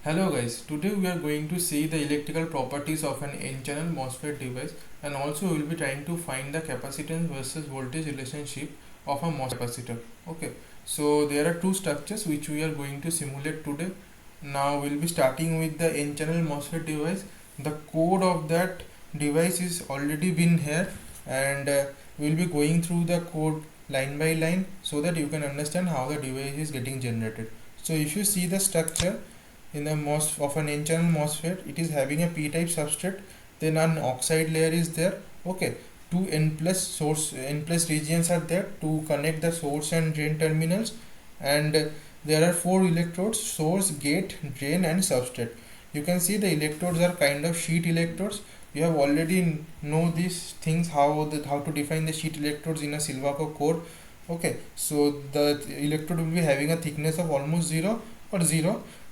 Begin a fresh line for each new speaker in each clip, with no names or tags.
Hello guys, today we are going to see the electrical properties of an N-channel MOSFET device, and also we will be trying to find the capacitance versus voltage relationship of a MOSFET capacitor. Okay, so there are two structures which we are going to simulate today. Now we will be starting with the N-channel MOSFET device. The code of that device is already been here, and we will be going through the code line by line so that you can understand how the device is getting generated. So if you see the structure in the MOS of an N-channel MOSFET, it is having a p-type substrate, then an oxide layer is there. Okay, two n plus source n plus regions are there to connect the source and drain terminals, and there are four electrodes: source, gate, drain and substrate. You can see the electrodes are kind of sheet electrodes. You have already know these things, how to define the sheet electrodes in a Silvaco core. Okay, so the electrode will be having a thickness of almost 0,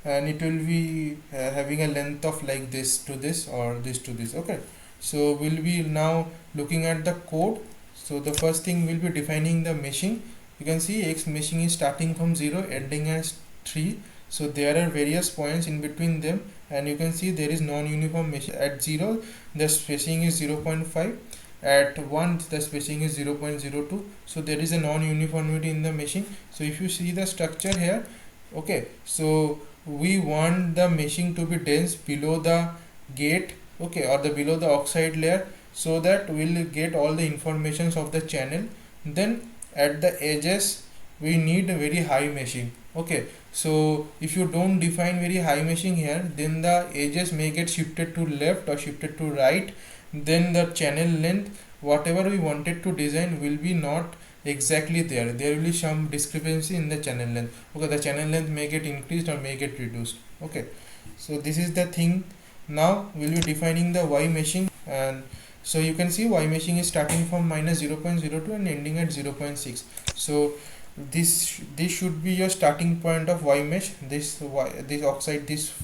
and it will be having a length of like this to this or this to this. Okay, so we'll be now looking at the code. So the first thing we'll be defining the meshing. You can see X meshing is starting from 0 ending as 3, so there are various points in between them, and you can see there is non-uniform meshing. At 0 the spacing is 0.5, at 1 the spacing is 0.02, so there is a non-uniformity in the meshing. So if you see the structure here, okay, so we want the meshing to be dense below the gate, okay, or the below the oxide layer, so that we'll get all the informations of the channel. Then at the edges we need a very high meshing. Okay, so if you don't define very high meshing here, then the edges may get shifted to left or shifted to right. Then the channel length, whatever we wanted to design, will be not exactly there will be some discrepancy in the channel length. Okay, the channel length may get increased or may get reduced. Okay, so this is the thing. Now we'll be defining the Y meshing, and so you can see Y meshing is starting from minus 0.02 and ending at 0.6. so this should be your starting point of Y mesh. This oxide, this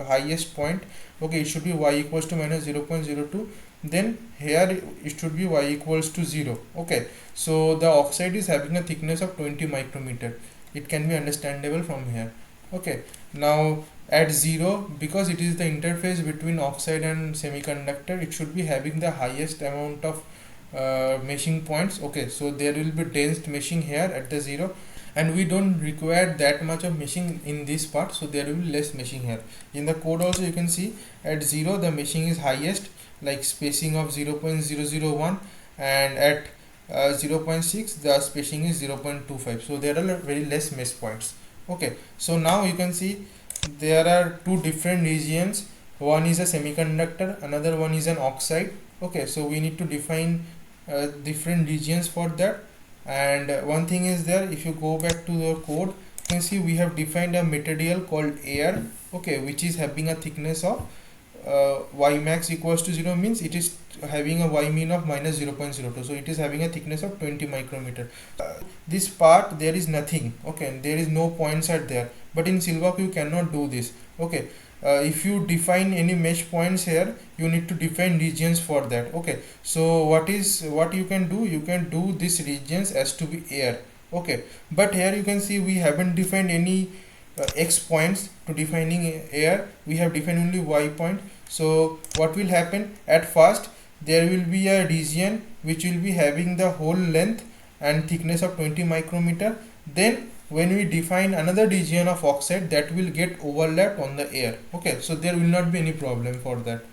highest point, okay, it should be Y equals to minus 0.02. Then here it should be Y equals to 0. Okay, so the oxide is having a thickness of 20 micrometer. It can be understandable from here. Okay, now at 0, because it is the interface between oxide and semiconductor, it should be having the highest amount of meshing points. Okay, so there will be dense meshing here at the 0, and we don't require that much of meshing in this part, so there will be less meshing here. In the code also you can see at 0 the meshing is highest, like spacing of 0.001, and at 0.6 the spacing is 0.25, so there are very less mesh points. Okay, so now you can see there are two different regions. One is a semiconductor, another one is an oxide. Okay, so we need to define different regions for that. And one thing is there, if you go back to the code, you can see we have defined a material called air, okay, which is having a thickness of y max equals to 0, means it is having a y mean of minus 0.02, so it is having a thickness of 20 micrometer. This part there is nothing, okay, there is no points at there, but in Silvaco you cannot do this. Okay, if you define any mesh points here, you need to define regions for that. Okay, so what you can do, you can do this regions as to be air. Okay, but here you can see we haven't defined any x points to defining air. We have defined only y point. So what will happen, at first there will be a region which will be having the whole length and thickness of 20 micrometer. Then when we define another region of oxide, that will get overlapped on the air. Okay, so there will not be any problem for that.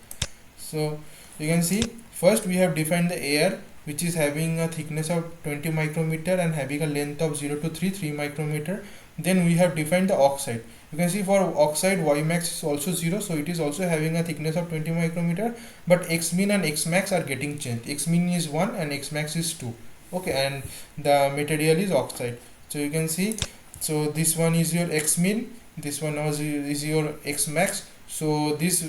So you can see first we have defined the air, which is having a thickness of 20 micrometer and having a length of 0 to 3 micrometer. Then we have defined the oxide. You can see for oxide y max is also 0, so it is also having a thickness of 20 micrometer, but x min and x max are getting changed. X min is 1 and x max is 2. Okay, and the material is oxide. So you can see, so this one is your x min, this one is your x max. So this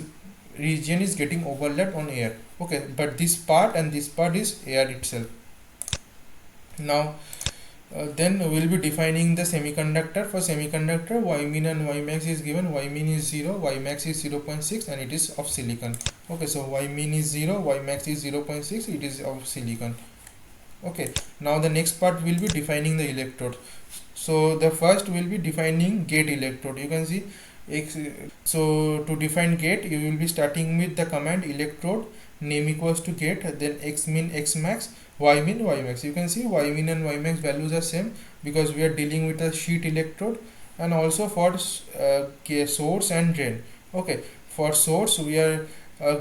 region is getting overlapped on air. Okay, but this part and this part is air itself. Now then we'll be defining the semiconductor. For semiconductor, y min and y max is given. Y min is 0, y max is 0.6, and it is of silicon. Okay, so y min is 0, y max is 0.6, it is of silicon. Okay, now the next part will be defining the electrode. So the first will be defining gate electrode. You can see x. So to define gate, you will be starting with the command electrode name equals to gate, then x min x max, y min y max. You can see y min and y max values are same because we are dealing with a sheet electrode. And also for source and drain. Okay, for source we are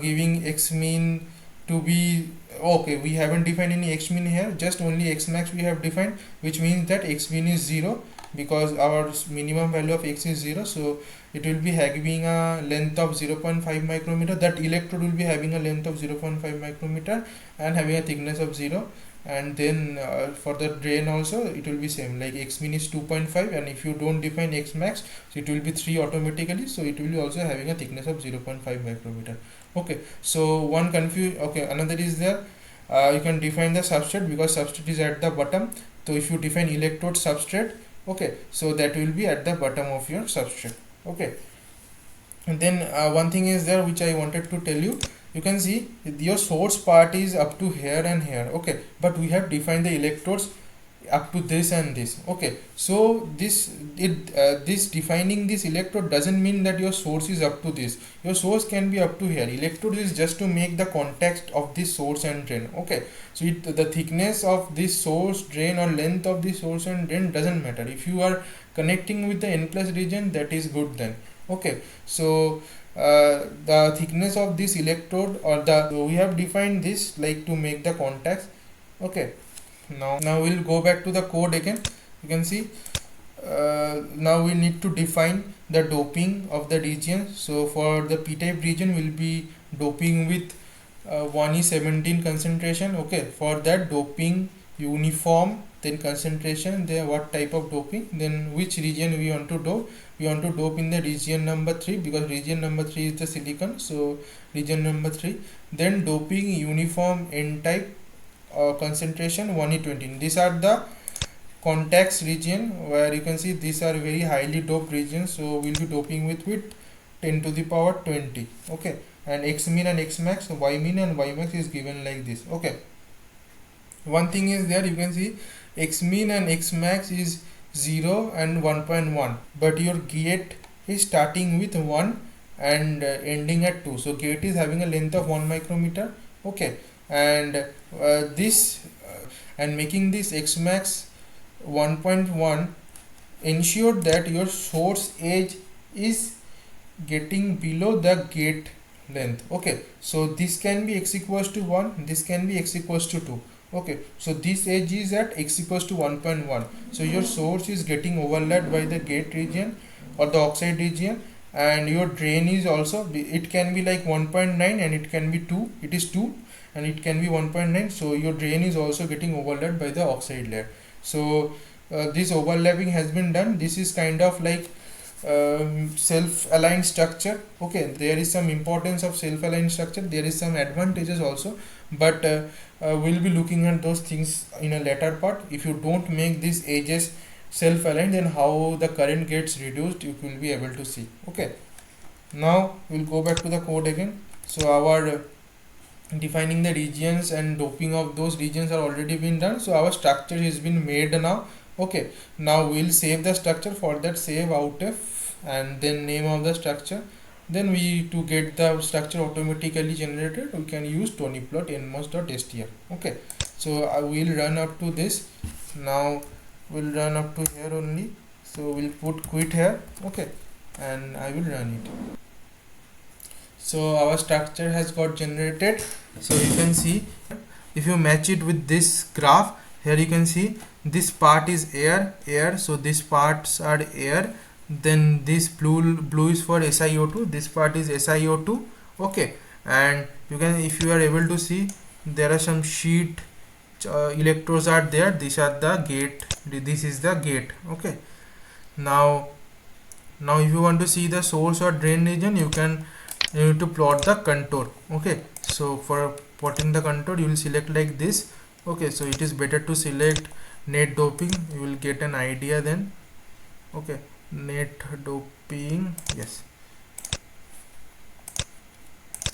giving x min to be, okay, we haven't defined any x min here, just only x max we have defined, which means that x min is 0 because our minimum value of x is 0. So it will be having a length of 0.5 micrometer. That electrode will be having a length of 0.5 micrometer and having a thickness of 0. And then for the drain also it will be same, like x min is 2.5, and if you don't define x max, so it will be 3 automatically, so it will be also having a thickness of 0.5 micrometer. Okay, so another is there, you can define the substrate because substrate is at the bottom. So if you define electrode substrate, okay, so that will be at the bottom of your substrate. Okay, and then one thing is there which I wanted to tell you. You can see your source part is up to here and here, okay, but we have defined the electrodes up to this and this. Okay, so this defining this electrode doesn't mean that your source is up to this. Your source can be up to here. Electrode is just to make the contact of this source and drain. Okay, so the thickness of this source, drain, or length of this source and drain doesn't matter. If you are connecting with the n plus region, that is good then. Okay, so the thickness of this electrode, or so we have defined this like to make the contacts. Okay, now we'll go back to the code again. You can see now we need to define the doping of the region. So for the p-type region, we'll be doping with 1e17 concentration. Okay, for that doping uniform, then concentration, then what type of doping, then which region we want to dope. We want to dope in the region number 3 because region number 3 is the silicon, so region number 3. Then doping uniform n-type concentration 1e20. These are the contacts region where you can see these are very highly doped regions, so we'll be doping with 10 to the power 20. Okay, and x min and x max, y min and y max is given like this. Okay, one thing is there, you can see x min and x max is 0 and 1.1, but your gate is starting with 1 and ending at 2. So gate is having a length of 1 micrometer. Okay, and and making this x max 1.1 ensure that your source edge is getting below the gate length. Okay, so this can be x equals to 1, this can be x equals to 2. Okay, so this edge is at x equals to 1.1. So your source is getting overlapped by the gate region or the oxide region, and your drain is also, it can be like 1.9 and it can be 2, it is 2 and it can be 1.9. so your drain is also getting overlapped by the oxide layer. So this overlapping has been done. This is kind of like self-aligned structure. Okay, there is some importance of self-aligned structure, there is some advantages also, but we'll be looking at those things in a later part. If you don't make these edges self-aligned, then how the current gets reduced you will be able to see. Okay, now we'll go back to the code again. So our defining the regions and doping of those regions are already been done, so our structure has been made now. Okay, now we'll save the structure. For that, save outf and then name of the structure. Then we, to get the structure automatically generated, we can use tonyplot nmos.str. Okay, so I will run up to this. Now we'll run up to here only, so we'll put quit here. Okay, and I will run it. So our structure has got generated. So you can see, if you match it with this graph, here you can see this part is air, so these parts are air, then this blue is for SiO2, this part is SiO2. Okay, and you can, if you are able to see, there are some sheet electrodes are there. These are the gate, this is the gate. Okay, now if you want to see the source or drain region, you need to plot the contour. Okay, so for plotting the contour, you will select like this. Okay, so it is better to select net doping, you will get an idea then. Okay, net doping, yes.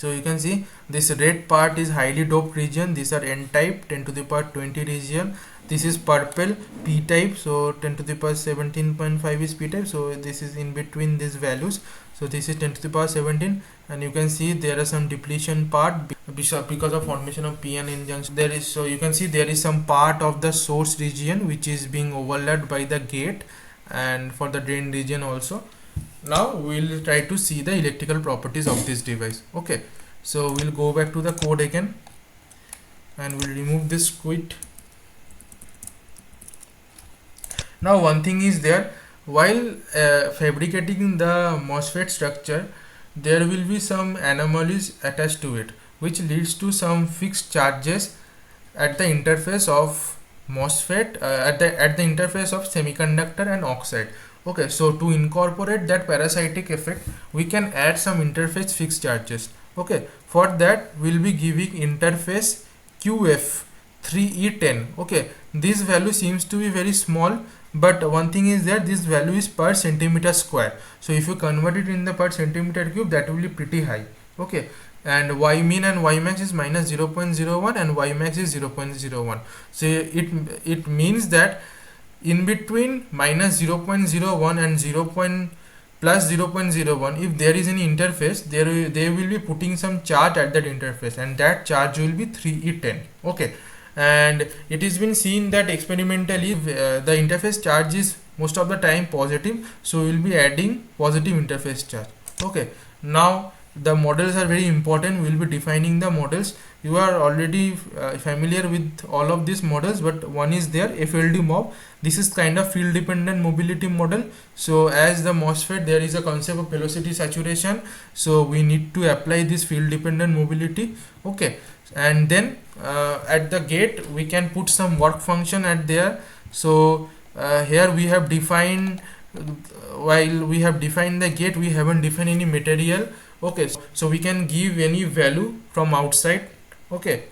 So you can see this red part is highly doped region. These are n type 10 to the power 20 region. This is purple p type, so 10 to the power 17.5 is p type, so this is in between these values. So this is 10 to the power 17, and you can see there are some depletion part because of formation of p-n n junction. There is, so you can see there is some part of the source region which is being overlapped by the gate, and for the drain region also. Now we'll try to see the electrical properties of this device. Okay, so we'll go back to the code again, and we'll remove this quit. Now one thing is there, while fabricating the MOSFET structure, there will be some anomalies attached to it, which leads to some fixed charges at the interface of MOSFET, at the interface of semiconductor and oxide. Okay, so to incorporate that parasitic effect, we can add some interface fixed charges. Okay, for that we'll be giving interface QF3E10. Okay, this value seems to be very small, but one thing is that this value is per centimeter square. So if you convert it in the per centimeter cube, that will be pretty high. Okay, and y mean and y max is minus 0.01 and y max is 0.01. So it means that in between minus 0.01 and 0. Plus 0.01, if there is any interface, they will be putting some charge at that interface, and that charge will be 3E10. Okay, and it has been seen that experimentally the interface charge is most of the time positive, so we will be adding positive interface charge. Okay, now the models are very important. We will be defining the models. You are already familiar with all of these models, but one is there, FLD MOB. This is kind of field dependent mobility model. So as the MOSFET, there is a concept of velocity saturation, so we need to apply this field dependent mobility. Okay, and then at the gate we can put some work function at there. So here we have defined, while we have defined the gate, we haven't defined any material. Okay, so we can give any value from outside. Okay,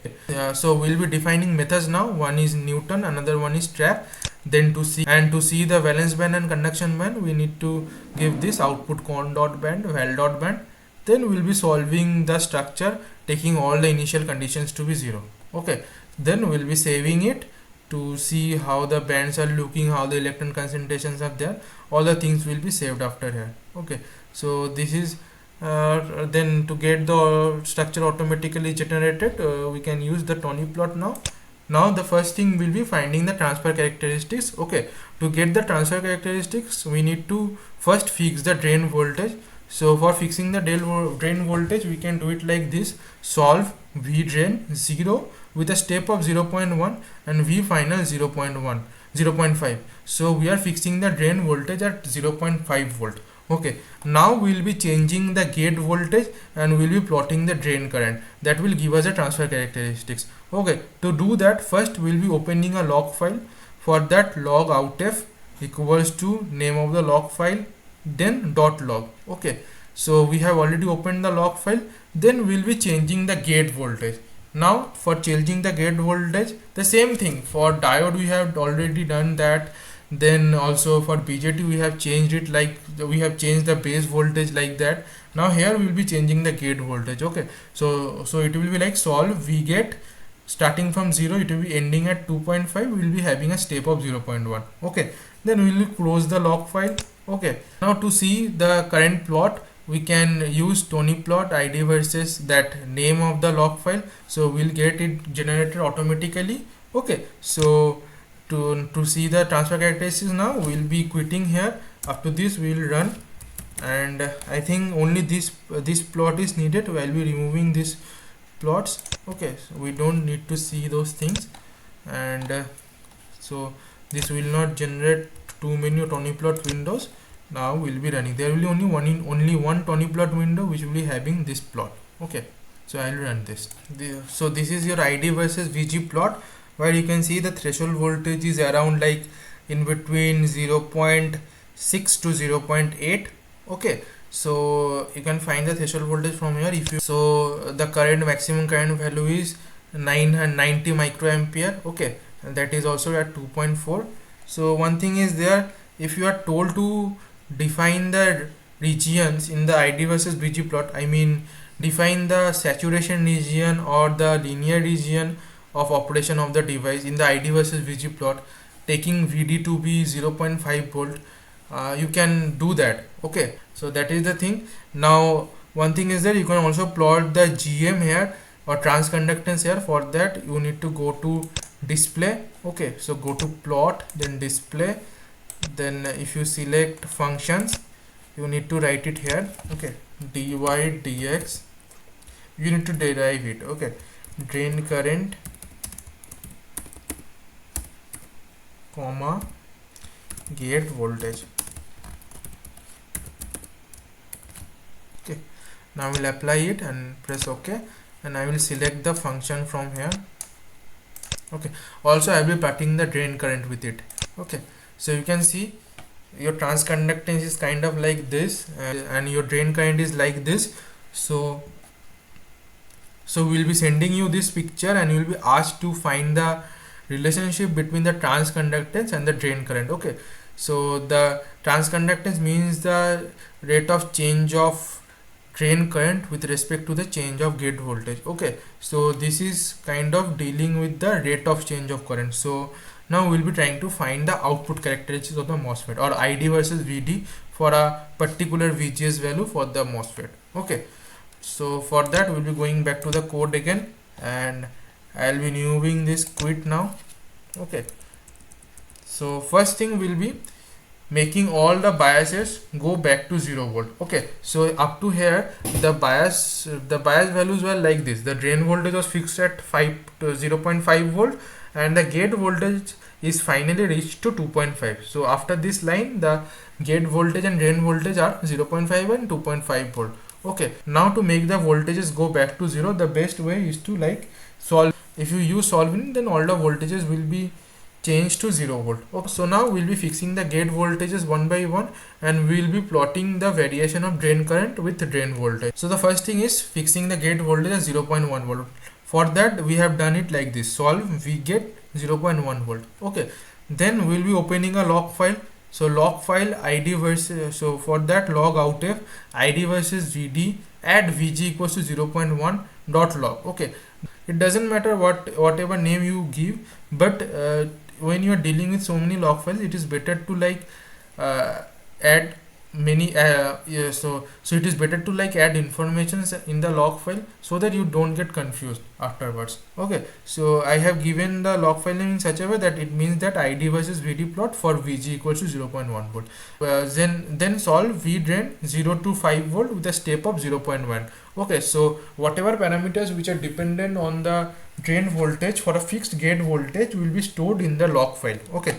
so we'll be defining methods now. One is Newton, another one is trap. Then to see the valence band and conduction band, we need to give this output con dot band, val dot band. Then we'll be solving the structure, taking all the initial conditions to be 0. Okay, then we'll be saving it to see how the bands are looking, how the electron concentrations are there. All the things will be saved after here. Okay, so this is then to get the structure automatically generated, we can use the Tony plot now. Now the first thing will be finding the transfer characteristics. Okay, to get the transfer characteristics, we need to first fix the drain voltage. So for fixing the drain voltage, we can do it like this: solve V drain 0 with a step of 0.1 and V final 0.5. So we are fixing the drain voltage at 0.5 volt. Okay, now we will be changing the gate voltage and we will be plotting the drain current. That will give us a transfer characteristics. Okay, to do that, first we will be opening a log file. For that, log outf equals to name of the log file, then dot log. Okay, so we have already opened the log file. Then we will be changing the gate voltage. Now for changing the gate voltage, the same thing. For diode we have already done that. Then also for BJT we have changed it, like we have changed the base voltage like that. Now here we will be changing the gate voltage. Okay, so it will be like solve V gate starting from 0, it will be ending at 2.5. we will be having a step of 0.1. Okay, then we will close the log file. Okay, now to see the current plot, we can use Tony plot ID versus that name of the log file, so we'll get it generated automatically. Okay, so to see the transfer characteristics, now we'll be quitting here. After this we will run, and I think only this plot is needed while we removing these plots. Okay, so we don't need to see those things, and so this will not generate too many Tony plot windows. Now we'll be running. There will be only one Tony plot window which will be having this plot. Okay, so I'll run this. So this is your ID versus VG plot, where you can see the threshold voltage is around like in between 0.6 to 0.8. Okay, so you can find the threshold voltage from here. So the current, maximum current value is 990 microampere. Okay, and that is also at 2.4. So one thing is there, if you are told to define the regions in the ID versus VG plot, I mean define the saturation region or the linear region of operation of the device in the ID versus VG plot, taking VD to be 0.5 volt. You can do that. Okay, so that is the thing. Now one thing is that you can also plot the GM here or transconductance here. For that you need to go to display. Okay, so go to plot, then display, then if you select functions, you need to write it here. Okay, dy dx, you need to derive it. Okay, drain current comma gate voltage. Okay, now we'll apply it and press OK, and I will select the function from here. Okay, also I will be plotting the drain current with it. Okay, so you can see your transconductance is kind of like this, and your drain current is like this. So we'll be sending you this picture and you will be asked to find the relationship between the transconductance and the drain current. Okay, so the transconductance means the rate of change of drain current with respect to the change of gate voltage. Okay, so this is kind of dealing with the rate of change of current. So now we'll be trying to find the output characteristics of the MOSFET, or ID versus VD for a particular VGS value for the MOSFET. Okay, so for that we'll be going back to the code again, and I'll be removing this quit now. Okay, so first thing will be making all the biases go back to 0 volt. Okay, so up to here the bias values were like this. The drain voltage was fixed at 0.5 volt, and the gate voltage is finally reached to 2.5. so after this line the gate voltage and drain voltage are 0.5 and 2.5 volt. Okay, now to make the voltages go back to 0, the best way is to like solve. If you use solving, then all the voltages will be changed to 0 volt. Okay, so now we'll be fixing the gate voltages one by one, and we'll be plotting the variation of drain current with drain voltage. So the first thing is fixing the gate voltage as 0.1 volt. For that we have done it like this: solve, we get 0.1 volt. Okay, then we'll be opening a log file. So log file ID versus, so for that log outf ID versus VD add VG equals to 0.1 dot log. Okay, it doesn't matter whatever name you give, but when you are dealing with so many log files, it is better to like add many yeah, so it is better to like add informations in the log file so that you don't get confused afterwards. Okay, so I have given the log file name in such a way that it means that ID versus VD plot for VG equals to 0.1 volt. Then solve V drain 0 to 5 volt with a step of 0.1. Okay, so whatever parameters which are dependent on the drain voltage for a fixed gate voltage will be stored in the log file. Okay,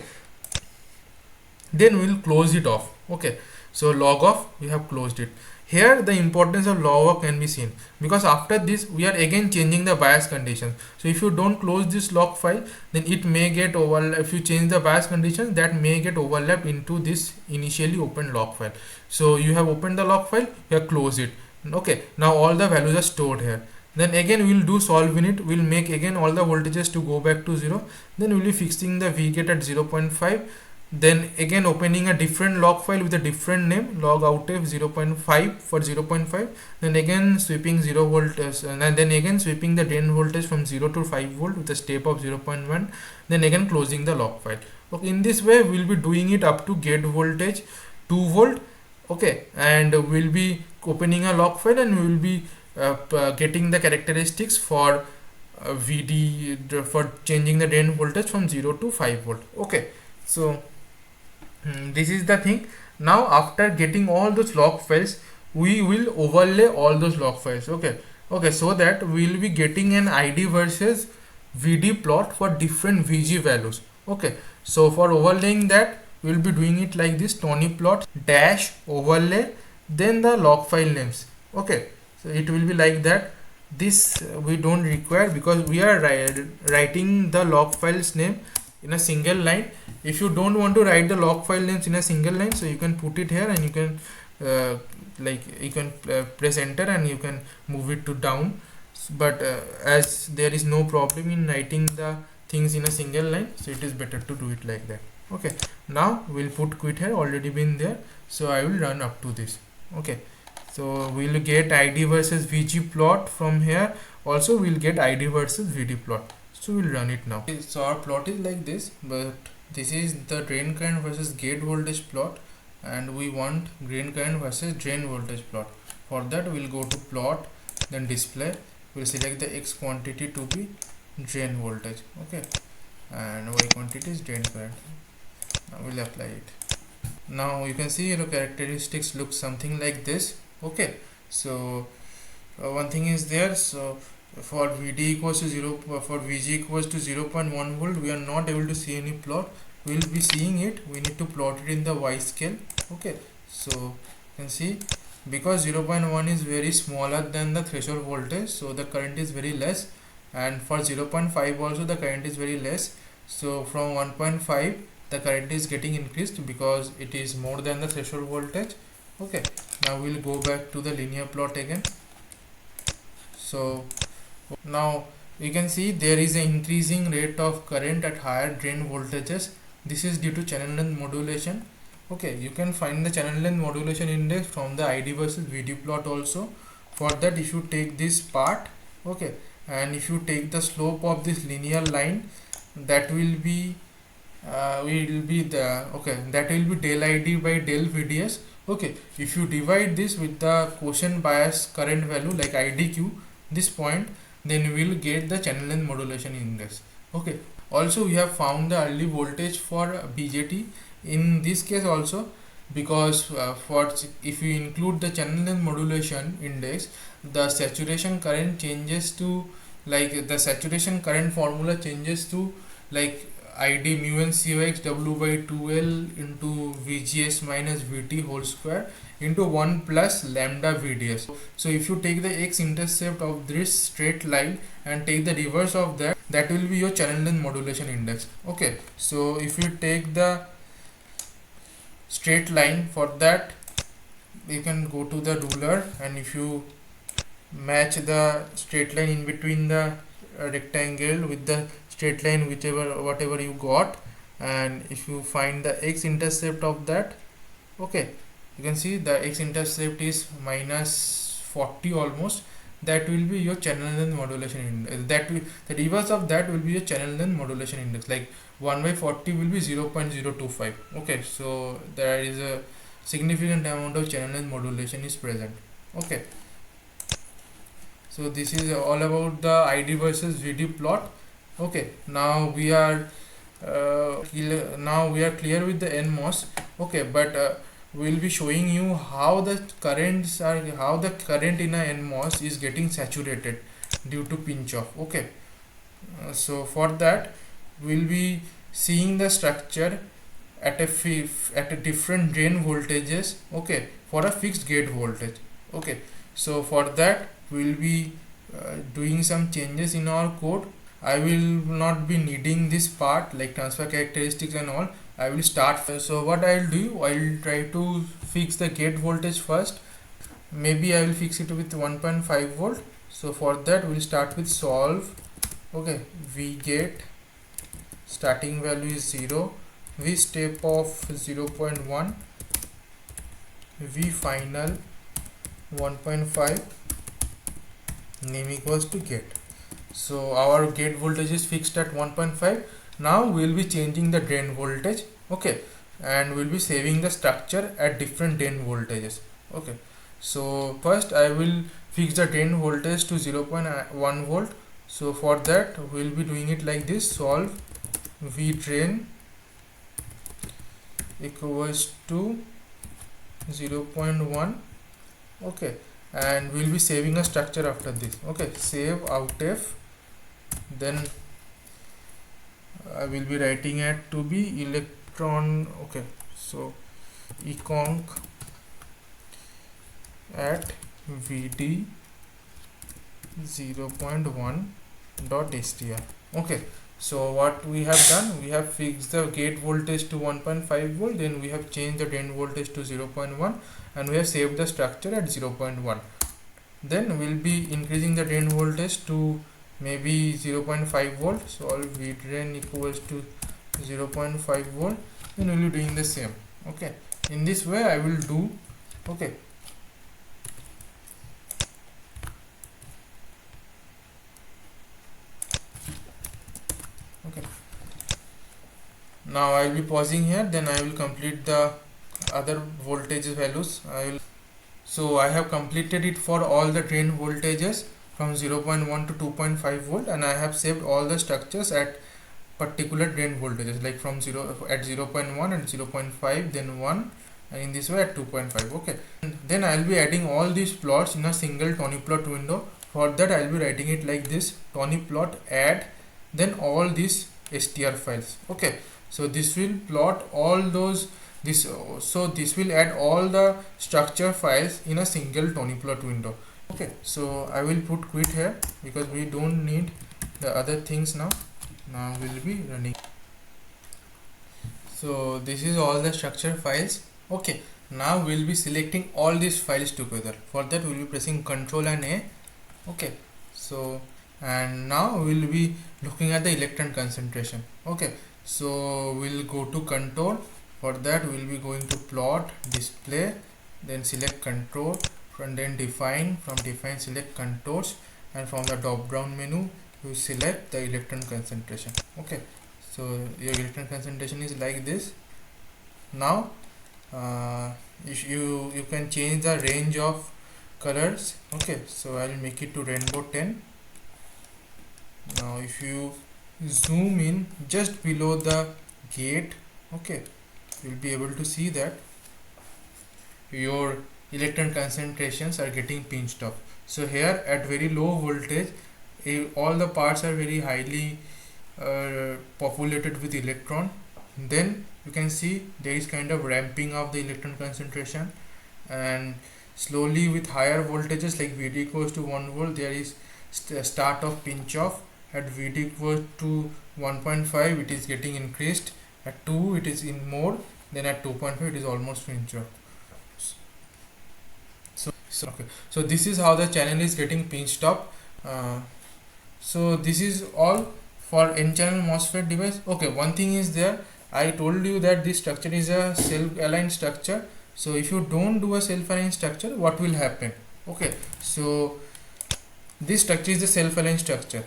then we will close it off. Okay, so log off, we have closed it. Here the importance of log off can be seen, because after this we are again changing the bias conditions. So if you don't close this log file, then it may get overlapped. If you change the bias conditions, that may get overlapped into this initially opened log file. So you have opened the log file, you have closed it. Okay, now all the values are stored here. Then again we'll do solve in it. We'll make again all the voltages to go back to 0. Then we'll be fixing the V gate at 0.5. Then again opening a different log file with a different name, log outf 0.5 for 0.5. Then again sweeping 0 volt, and then again sweeping the drain voltage from 0 to 5 volt with a step of 0.1. Then again closing the log file. Okay, in this way we'll be doing it up to gate voltage 2 volt. Okay, and we'll be opening a log file and we will be getting the characteristics for VD for changing the drain voltage from 0 to 5 volt. Okay, so this is the thing. Now after getting all those log files, we will overlay all those log files. Okay, so that we will be getting an ID versus VD plot for different VG values. Okay, so for overlaying that, we will be doing it like this: Tony plot dash overlay, then the log file names. Okay, so it will be like that. This we don't require because we are writing the log files name in a single line. If you don't want to write the log file names in a single line, so you can put it here and you can press enter and you can move it to down. But as there is no problem in writing the things in a single line, so it is better to do it like that. Okay, now we'll put quit here, already been there, so I will run up to this. Okay, so we'll get ID versus VG plot from here. Also we'll get ID versus VD plot. So we'll run it now. Okay, so our plot is like this, but this is the drain current versus gate voltage plot, and we want drain current versus drain voltage plot. For that we'll go to plot, then display. We'll select the X quantity to be drain voltage. Okay, and Y quantity is drain current. Now we'll apply it. Now you can see the characteristics look something like this. Okay, so one thing is there. So for VD equals to 0, for VG equals to 0.1 volt, we are not able to see any plot. We will be seeing it. We need to plot it in the Y scale. Okay, so you can see, because 0.1 is very smaller than the threshold voltage, so the current is very less, and for 0.5 also the current is very less. So from 1.5 the current is getting increased because it is more than the threshold voltage. Okay, now we'll go back to the linear plot again. So now you can see there is an increasing rate of current at higher drain voltages. This is due to channel length modulation. Okay, you can find the channel length modulation index from the ID versus VD plot also. For that, if you take this part, okay, and if you take the slope of this linear line, that will be that will be del ID by del VDS. Okay, if you divide this with the quotient bias current value like IDQ, this point, then you will get the channel length modulation index. Okay, also we have found the early voltage for BJT in this case also, because for if you include the channel length modulation index, the saturation current changes to, like, the saturation current formula changes to like ID mu n COX W by 2L into VGS minus VT whole square into 1 plus lambda VDS. So if you take the x-intercept of this straight line and take the reverse of that, that will be your channel length modulation index. Okay, so if you take the straight line, for that you can go to the ruler, and if you match the straight line in between the rectangle with the straight line, whatever you got, and if you find the x-intercept of that, okay, you can see the x-intercept is minus 40 almost. That will be your channel length modulation index. The reverse of that will be your channel length modulation index, like 1 by 40 will be 0.025. Okay, so there is a significant amount of channel length modulation is present. Okay, so this is all about the ID versus VD plot. Okay, now we are clear with the NMOS. Okay, but we'll be showing you how the current in a NMOS is getting saturated due to pinch off. Okay, so for that we'll be seeing the structure at a different drain voltages. Okay, for a fixed gate voltage. Okay, so for that we'll be doing some changes in our code. I will not be needing this part like transfer characteristics and all. I will start. So what I'll do, I'll try to fix the gate voltage first. Maybe I will fix it with 1.5 volt. So for that we'll start with solve. Okay, V gate starting value is 0, V step of 0.1, V final 1.5, name equals to gate. So our gate voltage is fixed at 1.5. Now we'll be changing the drain voltage. Okay, and we'll be saving the structure at different drain voltages. Okay, so first I will fix the drain voltage to 0.1 volt. So for that we'll be doing it like this: solve V drain equals to 0.1. okay, and we'll be saving a structure after this. Okay, save outf, then I will be writing it to be electron. Okay, so econc at vd 0.1 dot str. Okay, so what we have done, we have fixed the gate voltage to 1.5 volt, then we have changed the drain voltage to 0.1, and we have saved the structure at 0.1. Then we'll be increasing the drain voltage to maybe 0.5 volt. So all V drain equals to 0.5 volt. Then we'll be doing the same. Okay, in this way I will do. Okay, Now I will be pausing here, then I will complete the other voltage values. So I have completed it for all the drain voltages from 0.1 to 2.5 volt, and I have saved all the structures at particular drain voltages, like from 0 at 0.1 and 0.5, then 1, and in this way at 2.5. Okay, and then I will be adding all these plots in a single Tony plot window. For that I will be writing it like this: Tony plot add, then all these str files. Okay, so this will plot all those this so this will add all the structure files in a single Tony plot window. Okay, so I will put quit here because we don't need the other things now. Now we'll be running. So this is all the structure files. Okay, now we'll be selecting all these files together. For that we'll be pressing Ctrl and A. Okay, so and now we'll be looking at the electron concentration. Okay, so we'll go to control. For that we'll be going to plot, display, then select control, and then define. From define select contours, and from the drop down menu you select the electron concentration. Okay, so your electron concentration is like this. Now you can change the range of colors. Okay, so I will make it to rainbow 10. Now if you zoom in just below the gate, okay, you'll be able to see that your electron concentrations are getting pinched off. So here at very low voltage, all the parts are very highly populated with electron. Then you can see there is kind of ramping of the electron concentration, and slowly with higher voltages like VD equals to 1 volt, there is start of pinch off. At VD equals to 1.5 it is getting increased, at 2 it is in more, then at 2.5 it is almost pinch off. Okay, so this is how the channel is getting pinched up. So this is all for n-channel MOSFET device. Okay, one thing is there, I told you that this structure is a self-aligned structure. So if you don't do a self-aligned structure, what will happen? Okay, so this structure is a self-aligned structure,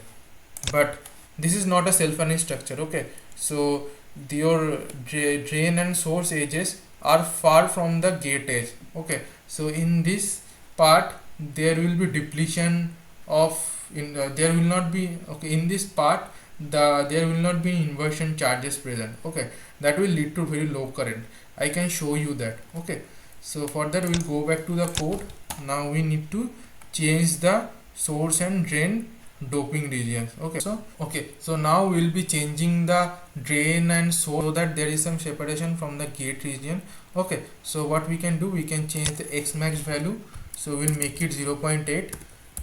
but this is not a self-aligned structure. Okay, so your drain and source edges are far from the gate edge. Okay, so in this part there will be depletion of there will not be, okay, in this part there will not be inversion charges present. Okay, that will lead to very low current. I can show you that. Okay, so for that we'll go back to the code. Now we need to change the source and drain doping regions. Okay, so now we'll be changing the drain and source so that there is some separation from the gate region. Okay, so what we can do, we can change the X max value. So we'll make it 0.8.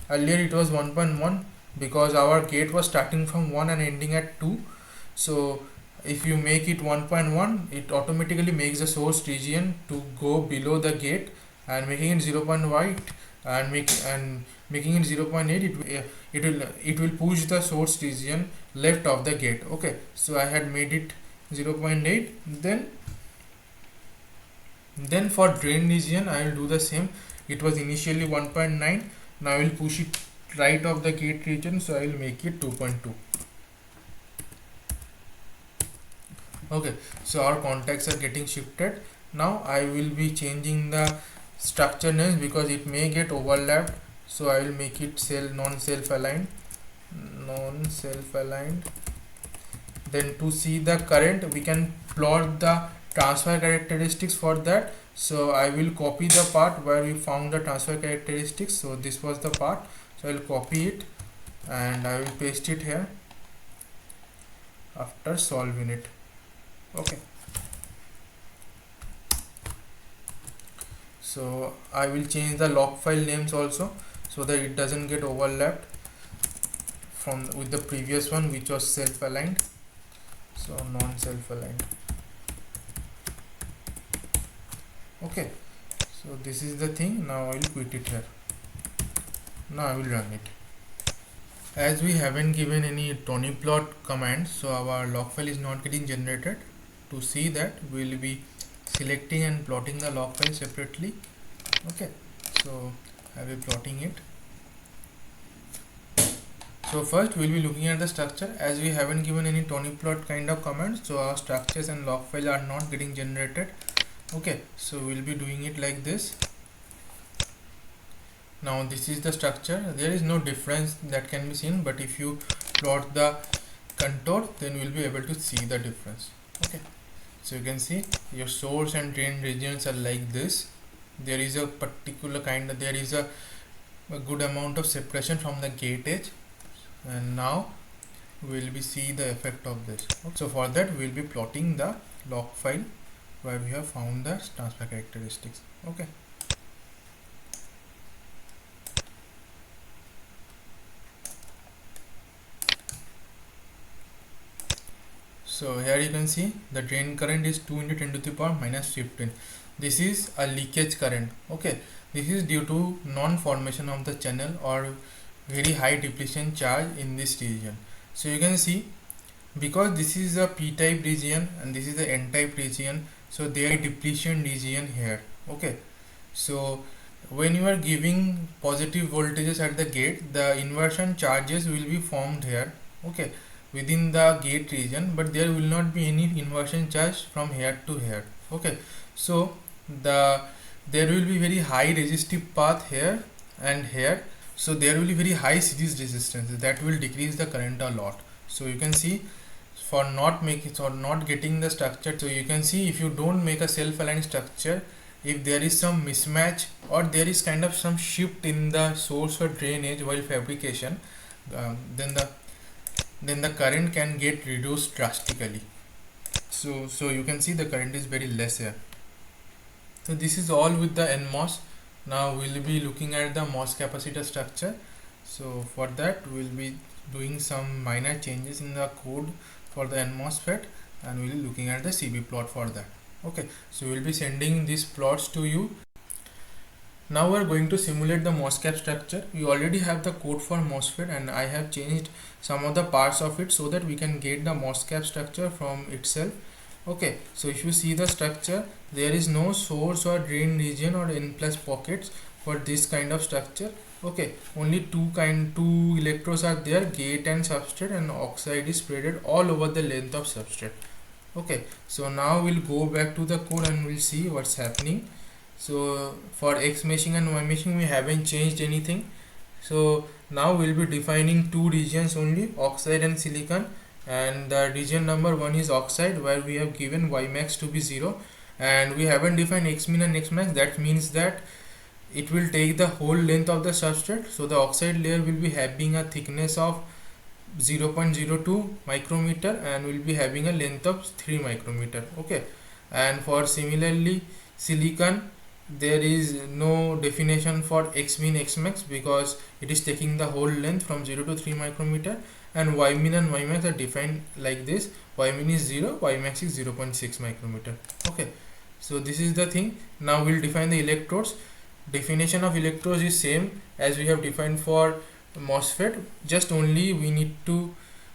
Earlier it was 1.1 because our gate was starting from 1 and ending at 2. So if you make it 1.1, it automatically makes the source region to go below the gate, and making it 0.8 and making it 0.8, it will push the source region left of the gate. Okay, so I had made it 0.8. Then for drain region I will do the same. It was initially 1.9. now I will push it right of the gate region, so I will make it 2.2. Okay, so our contacts are getting shifted. Now I will be changing the structure names because it may get overlapped, so I will make it non-self aligned. Then to see the current, we can plot the transfer characteristics for that. So I will copy the part where we found the transfer characteristics. So this was the part, so I will copy it and I will paste it here after solving it. Okay, so I will change the log file names also so that it doesn't get overlapped with the previous one, which was self aligned. So non-self aligned. Okay, so this is the thing. Now I will quit it here. Now I will run it. As we haven't given any Tony plot command, so our log file is not getting generated. To see that, we will be selecting and plotting the log file separately. Okay, so I will be plotting it. So first we'll be looking at the structure. As we haven't given any Tony plot kind of comments, so our structures and log file are not getting generated. Okay, so we'll be doing it like this. Now this is the structure. There is no difference that can be seen, but if you plot the contour, then we'll be able to see the difference. Okay, so you can see your source and drain regions are like this. There is a particular there is a good amount of separation from the gate edge, and now we'll be see the effect of this. Okay. So for that we'll be plotting the log file where we have found the transfer characteristics. Okay. So here you can see the drain current is 2 into 10 to the power minus 15. This is a leakage current. Okay, this is due to non-formation of the channel or very high depletion charge in this region. So you can see, because this is a p-type region and this is the n-type region, so there is depletion region here. Okay, so when you are giving positive voltages at the gate, the inversion charges will be formed here. Okay, within the gate region, but there will not be any inversion charge from here to here. Okay, so there will be very high resistive path here and here, so there will be very high series resistance that will decrease the current a lot. So you can see, for not getting the structure, so you can see if you don't make a self-aligned structure, if there is some mismatch or there is kind of some shift in the source or drainage while fabrication, then the current can get reduced drastically. So you can see the current is very less here. So this is all with the NMOS. Now we'll be looking at the MOS capacitor structure. So for that we'll be doing some minor changes in the code for the NMOSFET, and we'll be looking at the CB plot for that. Okay, so we'll be sending these plots to you. Now we're going to simulate the MOSFET structure. We already have the code for MOSFET, and I have changed some of the parts of it so that we can get the MOSFET structure from itself. Okay, so if you see the structure, there is no source or drain region or N plus pockets for this kind of structure. Okay, only two electrodes are there, gate and substrate, and oxide is spreaded all over the length of substrate. Okay, so now we'll go back to the code and we'll see what's happening. So for X meshing and Y meshing we haven't changed anything. So now we'll be defining two regions only, oxide and silicon, and the region number 1 is oxide, where we have given Y max to be 0, and we haven't defined X min and X max. That means that it will take the whole length of the substrate. So the oxide layer will be having a thickness of 0.02 micrometer and will be having a length of 3 micrometer. Okay, and for similarly silicon, there is no definition for X min X max because it is taking the whole length from 0 to 3 micrometer, and Y min and Y max are defined like this. Y min is 0, Y max is 0.6 micrometer. Okay, so this is the thing. Now we'll define the electrodes. Definition of electrodes is same as we have defined for MOSFET, just only we need to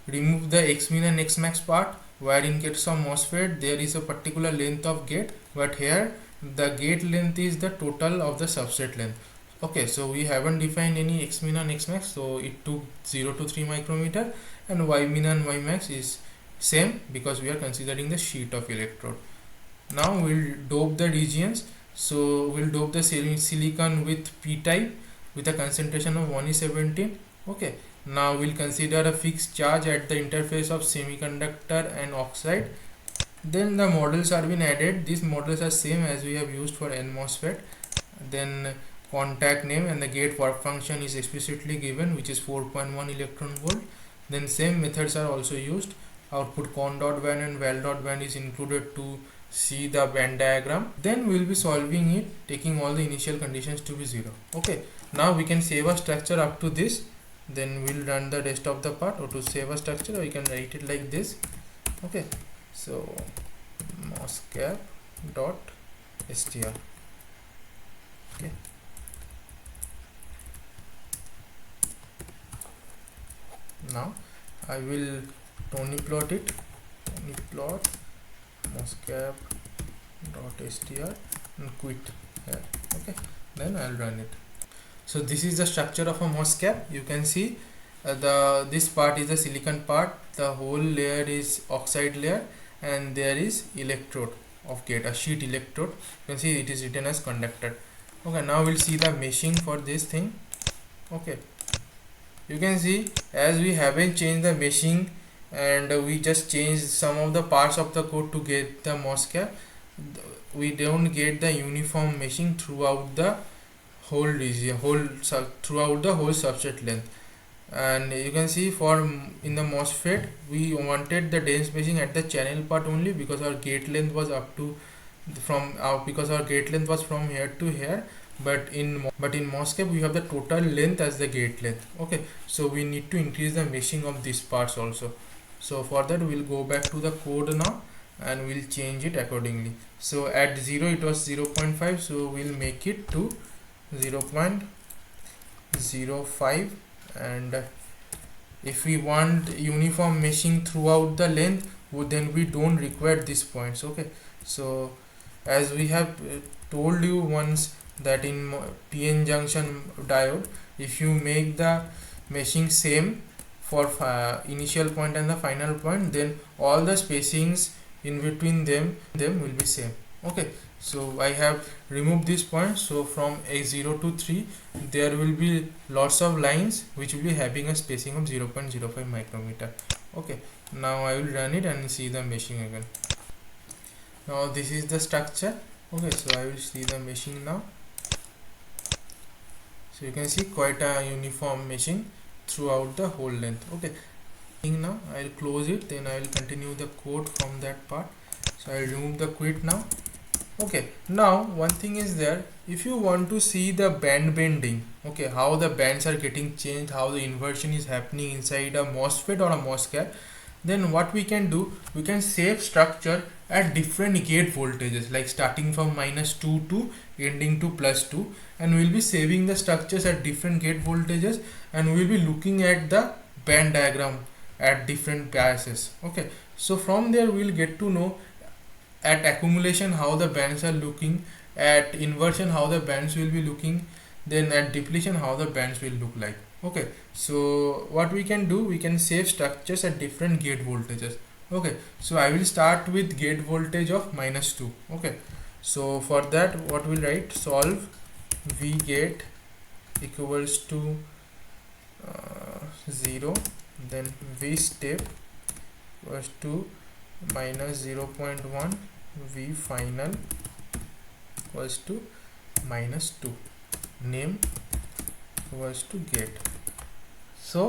remove the X min and X max part, where in case of MOSFET there is a particular length of gate, but here the gate length is the total of the substrate length. Okay, so we haven't defined any X min and X max, so it took 0 to 3 micrometer, and Y min and Y max is same because we are considering the sheet of electrode. Now we'll dope the regions. So we'll dope the silicon with p-type with a concentration of 1:17. Okay, now we'll consider a fixed charge at the interface of semiconductor and oxide. Then the models are been added. These models are same as we have used for NMOSFET. Then contact name and the gate work function is explicitly given, which is 4.1 electron volt. Then same methods are also used. Output con dot band and val dot band is included to see the band diagram. Then we will be solving it, taking all the initial conditions to be 0. Okay, now we can save a structure up to this. Then we'll run the rest of the part. Or to save a structure, we can write it like this. Okay, so moscap dot str. Okay, now I will Tony plot it. Tony plot moscap dot str and quit here. Okay, then I'll run it. So this is the structure of a MOSCAP. You can see the this part is the silicon part, the whole layer is oxide layer, and there is electrode of gate, a sheet electrode. You can see it is written as conductor. Okay, now we'll see the meshing for this thing. Okay, you can see as we haven't changed the meshing, and we just changed some of the parts of the code to get the MOSFET, we don't get the uniform meshing throughout the whole region, throughout the whole substrate length. And you can see for in the MOSFET we wanted the dense meshing at the channel part only, because our gate length was up to because our gate length was from here to here. But in MOSFET we have the total length as the gate length. Okay, so we need to increase the meshing of these parts also. So for that we'll go back to the code now and we'll change it accordingly. So at 0 it was 0.5, so we'll make it to 0.05. and if we want uniform meshing throughout the length, then we don't require these points. Okay, so as we have told you once that in PN junction diode, if you make the meshing same for initial point and the final point, then all the spacings in between them will be same. Okay, so I have removed this point. So from A0 to 3 there will be lots of lines which will be having a spacing of 0.05 micrometer. Okay, now I will run it and see the meshing again. Now this is the structure. Okay, so I will see the meshing now. So you can see quite a uniform meshing throughout the whole length. Okay, now I will close it, then I will continue the code from that part. So I will remove the quit now. Okay, now one thing is there, if you want to see the band bending, okay, how the bands are getting changed, how the inversion is happening inside a MOSFET or a MOSFET, then what we can do, we can save structure at different gate voltages, like starting from -2 to ending to +2, and we'll be saving the structures at different gate voltages, and we'll be looking at the band diagram at different biases. Okay, so from there we'll get to know at accumulation how the bands are looking, at inversion how the bands will be looking, then at depletion how the bands will look like. Okay, so what we can do, we can save structures at different gate voltages. Okay, so I will start with gate voltage of -2. Okay, so for that what we'll write, solve V gate equals to 0, then V step equals to -0.1, V final equals to -2, name equals to gate. So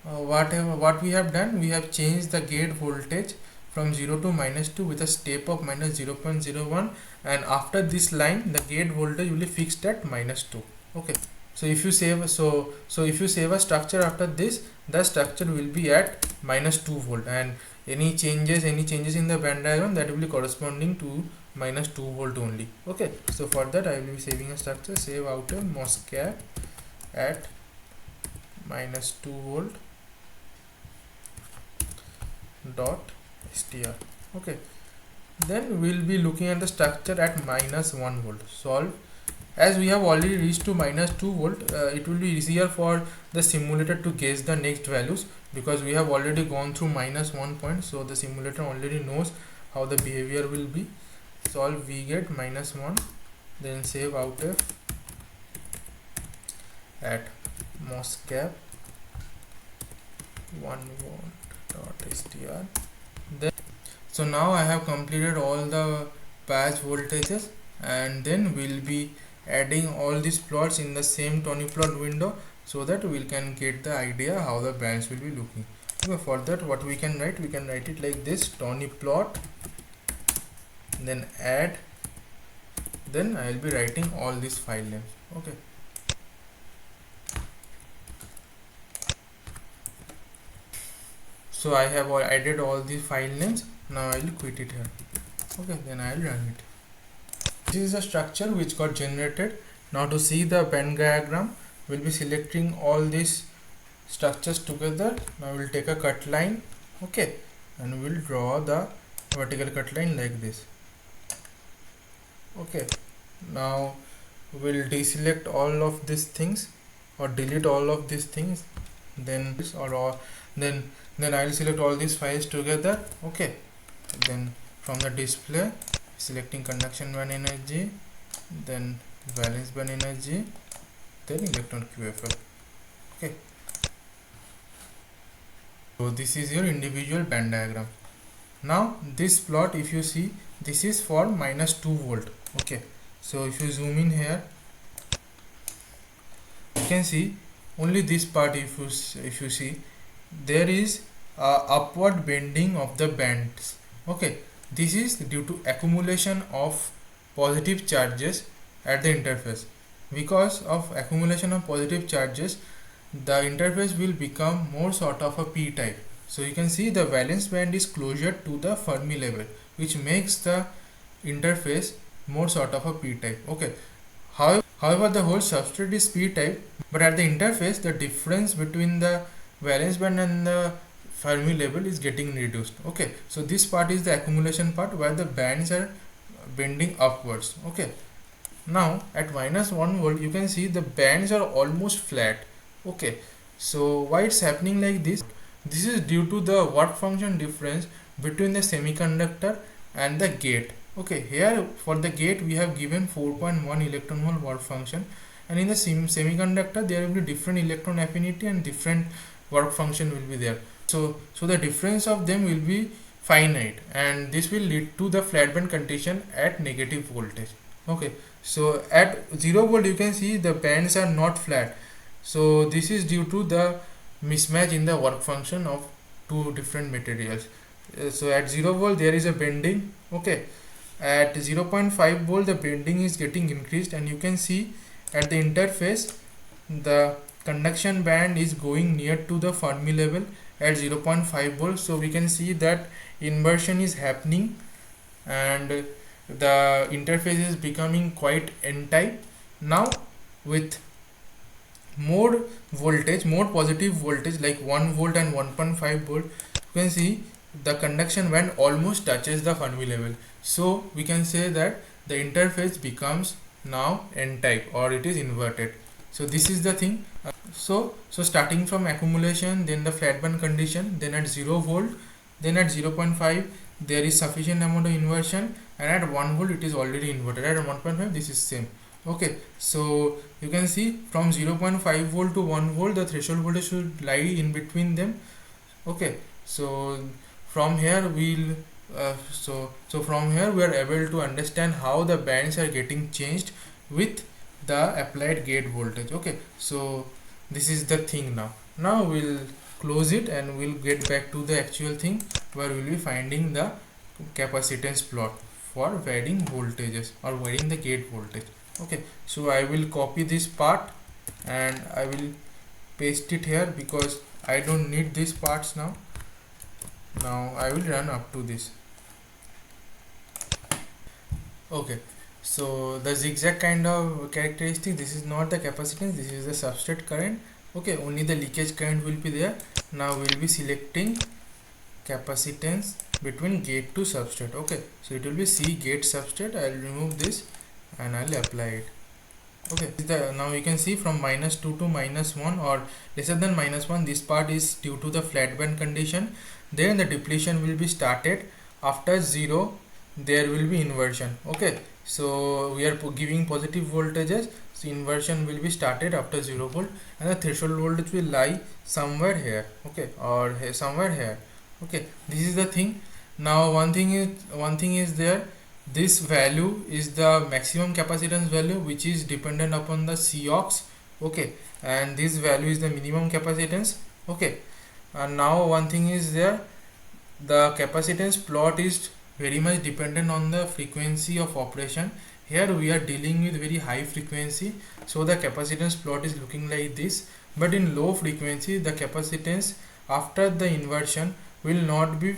what we have done, we have changed the gate voltage from 0 to -2 with a step of -0.01, and after this line the gate voltage will be fixed at -2. Okay, so if you save if you save a structure after this, the structure will be at -2 volt, and any changes in the band diagram, that will be corresponding to -2 volt only. Okay, so for that I will be saving a structure, save outer MOSFET at -2 volt dot str. Okay, then we'll be looking at the structure at -1 volt. Solve, as we have already reached to -2 volt, it will be easier for the simulator to guess the next values, because we have already gone through -1 point, so the simulator already knows how the behavior will be. Solve V gate -1, then save outer at MOSFET 1 volt dot str. Then so now I have completed all the patch voltages, and then we'll be adding all these plots in the same Tony plot window, so that we can get the idea how the bands will be looking. Okay, for that what we can write, it like this, Tony plot, then add, then I will be writing all these file names. Okay, so I have added all the file names. Now I will quit it here. Okay, then I will run it. This is a structure which got generated. Now to see the band diagram, we'll be selecting all these structures together. Now we'll take a cut line, okay, and we'll draw the vertical cut line like this. Okay, now we'll deselect all of these things or delete all of these things, then this or then I'll select all these files together. Okay, then from the display selecting conduction band energy, then valence band energy, then electron QFL. Okay, so this is your individual band diagram. Now this plot, if you see, this is for -2 volt. Okay, so if you zoom in here, you can see only this part. If you see, there is upward bending of the bands. Okay, this is due to accumulation of positive charges at the interface. Because of accumulation of positive charges, the interface will become more sort of a p-type. So you can see the valence band is closer to the Fermi level, which makes the interface more sort of a p-type. Okay, however the whole substrate is p-type, but at the interface the difference between the valence band and the Fermi level is getting reduced. Okay, so this part is the accumulation part where the bands are bending upwards. Okay, now at -1 volt you can see the bands are almost flat. Okay, so why it's happening like this? This is due to the work function difference between the semiconductor and the gate. Okay, here for the gate we have given 4.1 electron volt work function, and in the semiconductor there will be different electron affinity and different work function will be there. So the difference of them will be finite, and this will lead to the flat band condition at negative voltage. Okay, so at 0 volt you can see the bands are not flat. So this is due to the mismatch in the work function of two different materials. So at 0 volt there is a bending. Okay, at 0.5 volt the bending is getting increased, and you can see at the interface the conduction band is going near to the Fermi level at 0.5 volt. So we can see that inversion is happening and the interface is becoming quite n-type. Now with more voltage, more positive voltage like 1 volt and 1.5 volt, you can see the conduction band almost touches the Fermi level. So we can say that the interface becomes now n-type, or it is inverted. So this is the thing. So starting from accumulation, then the flat band condition, then at 0 volt, then at 0.5 there is sufficient amount of inversion, and at 1 volt it is already inverted. At 1.5 this is same. Okay, so you can see from 0.5 volt to 1 volt the threshold voltage should lie in between them. Okay, so from here we'll from here we are able to understand how the bands are getting changed with the applied gate voltage. Okay, so this is the thing. Now we'll close it and we'll get back to the actual thing where we'll be finding the capacitance plot for varying voltages or varying the gate voltage. Okay, so I will copy this part and I will paste it here because I don't need these parts now. Now I will run up to this. Okay, so the zigzag kind of characteristic, this is not the capacitance, this is the substrate current. Okay, only the leakage current will be there. Now we'll be selecting capacitance between gate to substrate. Okay, so it will be C gate substrate. I'll remove this and I'll apply it. Okay, now you can see from -2 to -1 or lesser than -1, this part is due to the flat band condition. Then the depletion will be started. After 0 there will be inversion. Okay, so we are giving positive voltages, so inversion will be started after 0 volt, and the threshold voltage will lie somewhere here. Okay, or somewhere here. Okay, this is the thing. Now one thing is there, this value is the maximum capacitance value which is dependent upon the Cox. Okay, and this value is the minimum capacitance. Okay, and now one thing is there, the capacitance plot is very much dependent on the frequency of operation. Here we are dealing with very high frequency, so the capacitance plot is looking like this. But in low frequency the capacitance after the inversion will not be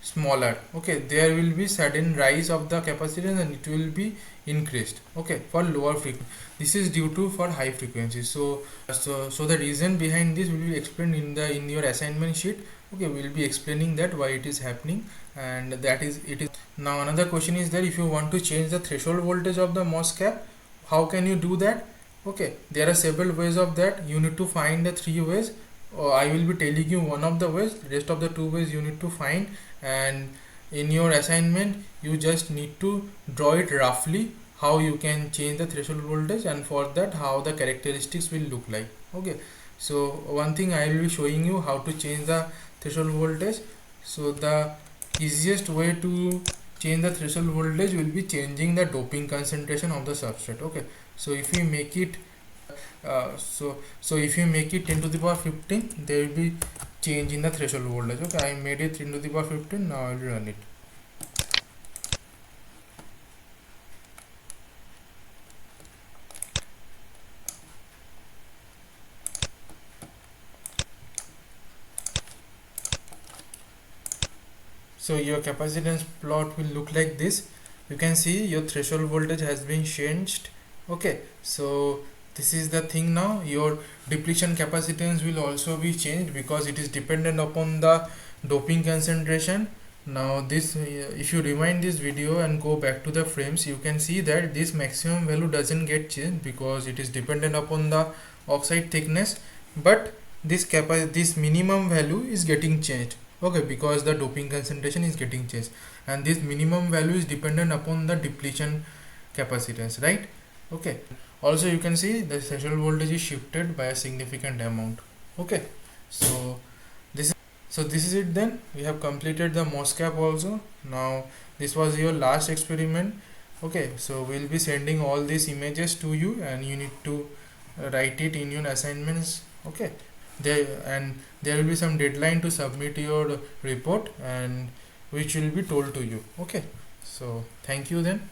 smaller. Okay, there will be sudden rise of the capacitance and it will be increased. Okay, for lower frequency, this is due to for high frequency. So the reason behind this will be explained in your assignment sheet. Okay, we will be explaining that why it is happening, and that is it is. Now another question is that if you want to change the threshold voltage of the MOSFET, how can you do that? Okay, there are several ways of that. You need to find the 3 ways. I will be telling you one of the ways, rest of the two ways you need to find, and in your assignment you just need to draw it roughly how you can change the threshold voltage, and for that how the characteristics will look like. Okay, so one thing I will be showing you how to change the threshold voltage. So the easiest way to change the threshold voltage will be changing the doping concentration of the substrate. Okay, so if we make it so if you make it 10 to the power 15, there will be change in the threshold voltage. Okay, I made it 10 to the power 15. Now I will run it. So your capacitance plot will look like this. You can see your threshold voltage has been changed. Okay, so this is the thing. Now your depletion capacitance will also be changed because it is dependent upon the doping concentration. Now this if you rewind this video and go back to the frames, you can see that this maximum value doesn't get changed because it is dependent upon the oxide thickness, but this minimum value is getting changed. Okay, because the doping concentration is getting changed, and this minimum value is dependent upon the depletion capacitance, right? Okay, also you can see the threshold voltage is shifted by a significant amount. Okay, so this is it. Then we have completed the MOSCAP also. Now this was your last experiment. Okay, so we'll be sending all these images to you, and you need to write it in your assignments. Okay, there will be some deadline to submit your report, and which will be told to you. Okay, so thank you then.